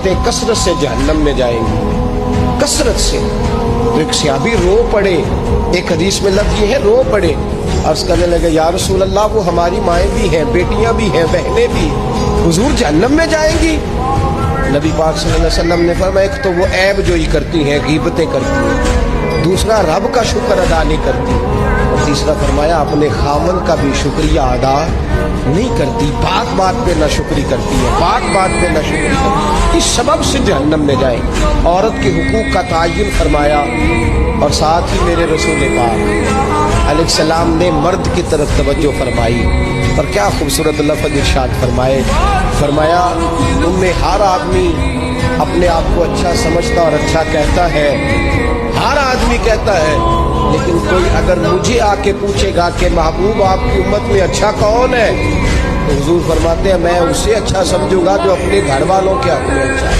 औरतें कसरत से जहन्नम में जाएंगी, कसरत से। तो एक सहाबी रो पड़े, एक हदीस में लफ्ज़ ये है रो पड़े। अर्ज़ करने लगे या रसूल अल्लाह, वो हमारी माएँ भी हैं, बेटियाँ भी हैं, बहनें भी, हुजूर जहन्नम में जाएंगी? नबी पाक सल्लल्लाहु अलैहि वसल्लम ने फरमाया एक तो वो ऐब जोई करती हैं, गीबतें करती हैं, दूसरा रब का शुक्र अदा नहीं करती, और तीसरा फरमाया अपने खामन का भी शुक्रिया अदा नहीं करती, बात बात पे ना शुक्री करती है, बात बात पे ना शुक्री करती है, इस सबब से जहन्नम में जाएंगी। औरत के हुकूक का ताय्युन फरमाया, और साथ ही मेरे रसूल पाक अलैहिस्सलाम ने मर्द की तरफ तवज्जो फरमाई, और क्या खूबसूरत लफ्ज़ इरशाद फरमाए, फरमाया उनमें हर आदमी अपने आप को अच्छा समझता और अच्छा कहता है, हर आदमी कहता है, लेकिन कोई अगर मुझे आके पूछेगा कि महबूब आपकी उम्मत में अच्छा कौन है, तो हुजूर फरमाते हैं मैं उसे अच्छा समझूंगा जो अपने घर वालों के हक में अच्छा है।